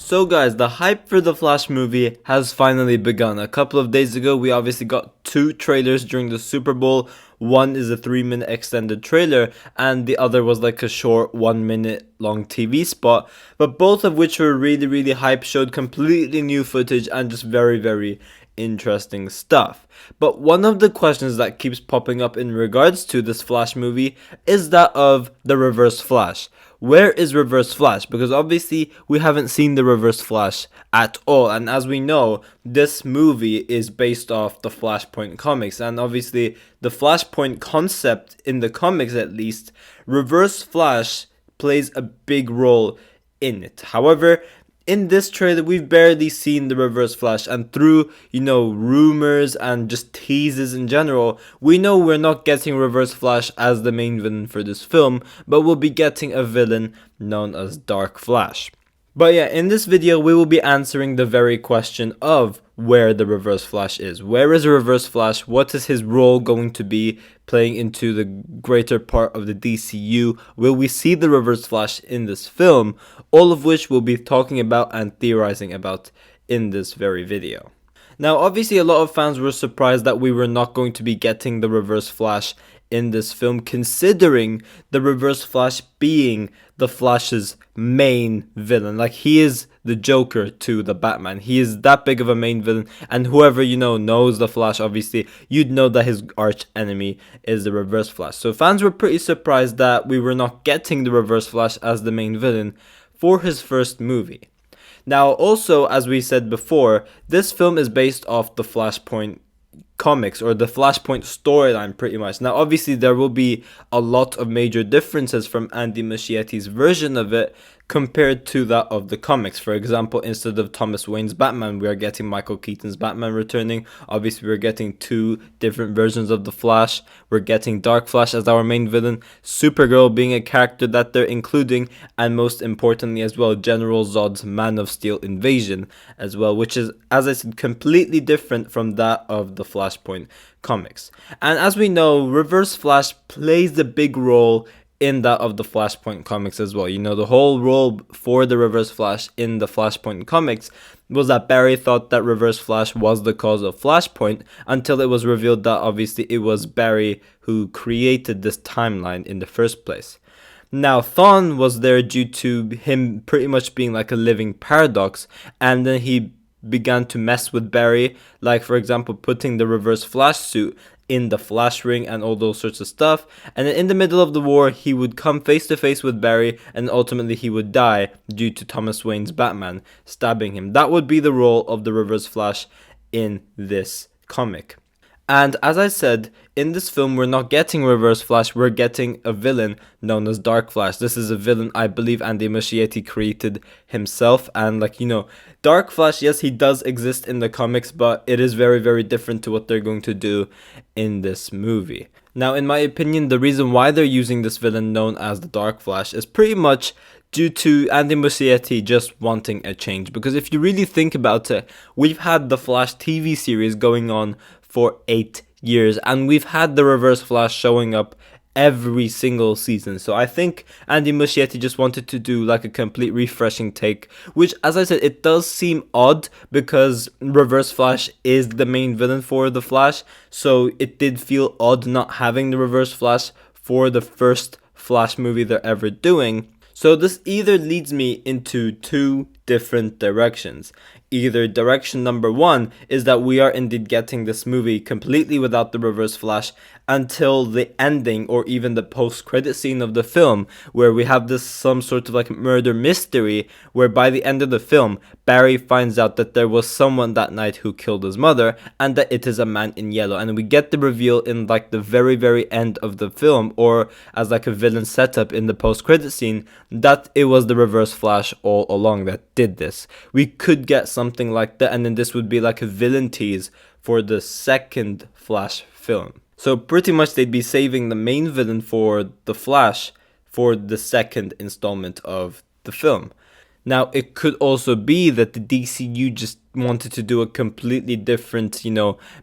So guys, the hype for the Flash movie has finally begun. A couple of days ago, we obviously got two trailers during the Super Bowl. One is a 3-minute extended trailer, and the other was like a short 1-minute long TV spot. But both of which were really hype, showed completely new footage and just very interesting stuff. But one of the questions that keeps popping up in regards to this Flash movie is that of the Reverse Flash. Where is Reverse Flash? Because obviously we haven't seen the Reverse Flash at all, and as we know, this movie is based off the Flashpoint comics, and obviously the Flashpoint concept in the comics, at least, Reverse Flash plays a big role in it. However, in this trailer, we've barely seen the Reverse Flash, and through, rumors and just teases in general, we know we're not getting Reverse Flash as the main villain for this film, but we'll be getting a villain known as Dark Flash. But yeah, in this video, we will be answering the very question of where the Reverse Flash is. Where is the Reverse Flash? What is his role going to be playing into the greater part of the DCU? Will we see the Reverse Flash in this film? All of which we'll be talking about and theorizing about in this very video. Now, obviously, a lot of fans were surprised that we were not going to be getting the Reverse Flash in this film, considering the Reverse Flash being the Flash's main villain. Like, he is the Joker to the Batman. He is that big of a main villain, and whoever knows the Flash, obviously you'd know that his arch enemy is the Reverse Flash. So fans were pretty surprised that we were not getting the Reverse Flash as the main villain for his first movie. Now, also, as we said before, this film is based off the Flashpoint comics, or the Flashpoint storyline, pretty much. Now, obviously, there will be a lot of major differences from Andy Muschietti's version of it compared to that of the comics. For example, instead of Thomas Wayne's Batman, we are getting Michael Keaton's Batman returning. Obviously, we're getting two different versions of the Flash. We're getting Dark Flash as our main villain, Supergirl being a character that they're including, and most importantly as well, General Zod's Man of Steel invasion as well, which is, as I said, completely different from that of the Flashpoint comics. And as we know, Reverse Flash plays the big role in that of the Flashpoint comics as well. The whole role for the Reverse Flash in the Flashpoint comics was that Barry thought that Reverse Flash was the cause of Flashpoint, until it was revealed that obviously it was Barry who created this timeline in the first place. Now, Thawne was there due to him pretty much being like a living paradox, and then he began to mess with Barry, like for example putting the Reverse Flash suit in the Flash ring and all those sorts of stuff. And then in the middle of the war, he would come face to face with Barry, and ultimately he would die due to Thomas Wayne's Batman stabbing him. That would be the role of the Reverse Flash in this comic. And as I said, in this film, we're not getting Reverse Flash, we're getting a villain known as Dark Flash. This is a villain I believe Andy Muschietti created himself. And Dark Flash, yes, he does exist in the comics, but it is very different to what they're going to do in this movie. Now, in my opinion, the reason why they're using this villain known as the Dark Flash is pretty much due to Andy Muschietti just wanting a change. Because if you really think about it, we've had the Flash TV series going on for 8 years, and we've had the Reverse Flash showing up every single season. So I think Andy Muschietti just wanted to do like a complete refreshing take, which, as I said, it does seem odd because Reverse Flash is the main villain for the Flash, so it did feel odd not having the Reverse Flash for the first Flash movie they're ever doing. So this either leads me into two different directions. Either direction number one is that we are indeed getting this movie completely without the Reverse Flash until the ending, or even the post-credit scene of the film, where we have this some sort of like murder mystery, where by the end of the film, Barry finds out that there was someone that night who killed his mother, and that it is a man in yellow. And we get the reveal in like the very end of the film, or as like a villain setup in the post-credit scene, that it was the Reverse Flash all along that did this. We could get something like that, and then this would be like a villain tease for the second Flash film. So pretty much they'd be saving the main villain for the Flash for the second installment of the film. Now, it could also be that the DCU just wanted to do a completely different,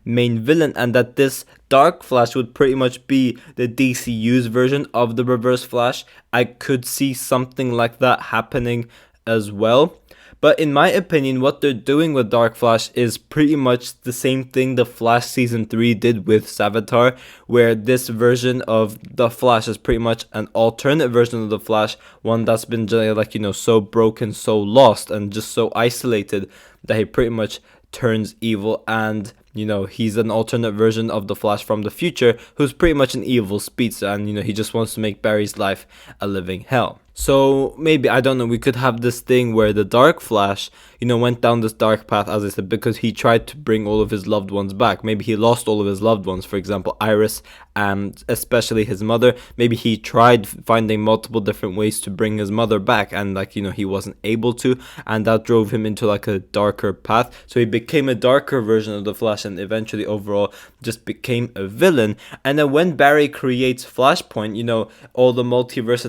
main villain, and that this Dark Flash would pretty much be the DCU's version of the Reverse Flash. I could see something like that happening as well. But in my opinion, what they're doing with Dark Flash is pretty much the same thing the Flash Season 3 did with Savitar, where this version of the Flash is pretty much an alternate version of the Flash, one that's been like, so broken, so lost, and just so isolated that he pretty much turns evil. And he's an alternate version of the Flash from the future who's pretty much an evil speedster, and he just wants to make Barry's life a living hell. So maybe, I don't know, we could have this thing where the Dark Flash, went down this dark path, as I said, because he tried to bring all of his loved ones back. Maybe he lost all of his loved ones, for example, Iris, and especially his mother. Maybe he tried finding multiple different ways to bring his mother back, and he wasn't able to, and that drove him into like a darker path. So he became a darker version of the Flash, and eventually overall just became a villain. And then when Barry creates Flashpoint, all the multiverse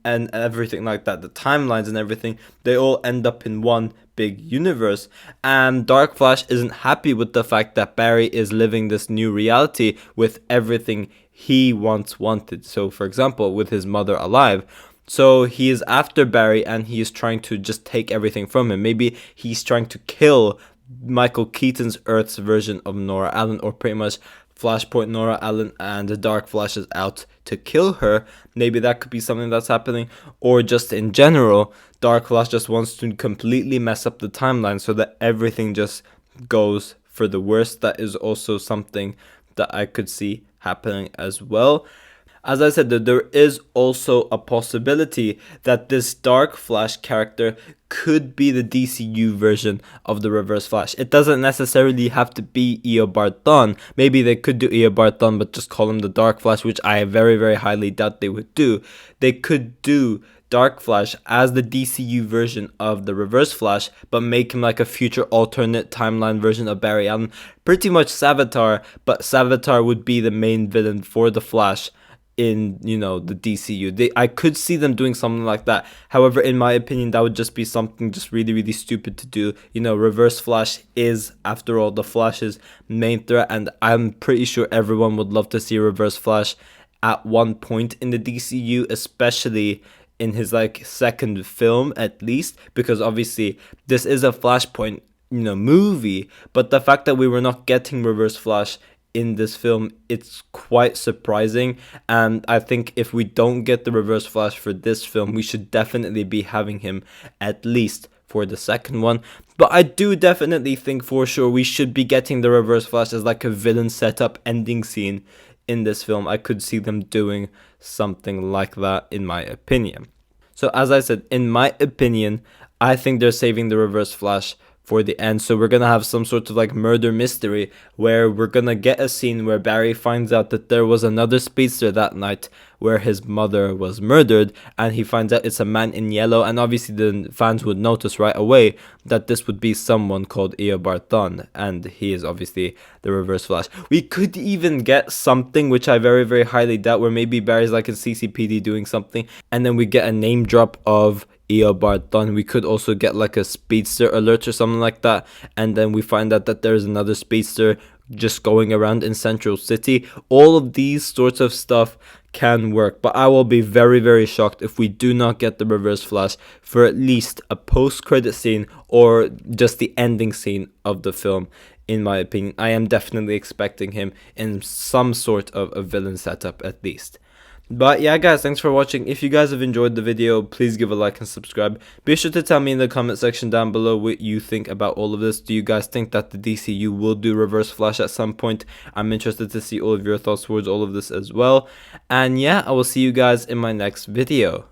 and everything like that, the timelines and everything, they all end up in one big universe. And Dark Flash isn't happy with the fact that Barry is living this new reality with everything he once wanted. So for example, with his mother alive. So he is after Barry, and he is trying to just take everything from him. Maybe he's trying to kill Michael Keaton's Earth's version of Nora Allen, or pretty much Flashpoint Nora Allen, and the Dark Flash is out to kill her. Maybe that could be something that's happening. Or just in general, Dark Flash just wants to completely mess up the timeline so that everything just goes for the worst. That is also something that I could see happening as well. As I said, that there is also a possibility that this Dark Flash character could be the DCU version of the Reverse Flash. It doesn't necessarily have to be Eobard Thawne. Maybe they could do Eobard Thawne but just call him the Dark Flash, which I very, very highly doubt they would do. They could do Dark Flash as the DCU version of the Reverse Flash, but make him like a future alternate timeline version of Barry Allen. Pretty much Savitar, but Savitar would be the main villain for the Flash in the DCU. I could see them doing something like that. However, in my opinion, that would just be something just really, really stupid to do. Reverse Flash is, after all, the Flash's main threat, and I'm pretty sure everyone would love to see Reverse Flash at one point in the DCU, especially in his second film at least, because obviously this is a Flashpoint movie. But the fact that we were not getting Reverse Flash in this film, it's quite surprising. And I think if we don't get the Reverse Flash for this film, we should definitely be having him at least for the second one. But I do definitely think for sure we should be getting the Reverse Flash as like a villain setup ending scene in this film. I could see them doing something like that, in my opinion. So as I said, in my opinion, I think they're saving the Reverse Flash for the end. So we're gonna have some sort of murder mystery where we're gonna get a scene where Barry finds out that there was another speedster that night where his mother was murdered, and he finds out it's a man in yellow, and obviously the fans would notice right away that this would be someone called Eobard Thawne, and he is obviously the Reverse Flash. We could even get something, which I very, very highly doubt, where maybe Barry's like in CCPD doing something, and then we get a name drop of Eobard Thawne. We could also get like a speedster alert or something like that, and then we find out that there's another speedster just going around in Central City. All of these sorts of stuff can work, but I will be very, very shocked if we do not get the Reverse Flash for at least a post-credit scene or just the ending scene of the film. In my opinion, I am definitely expecting him in some sort of a villain setup at least. But yeah guys, thanks for watching. If you guys have enjoyed the video, please give a like and subscribe. Be sure to tell me in the comment section down below what you think about all of this. Do you guys think that the DCU will do Reverse Flash at some point? I'm interested to see all of your thoughts towards all of this as well. And yeah, I will see you guys in my next video.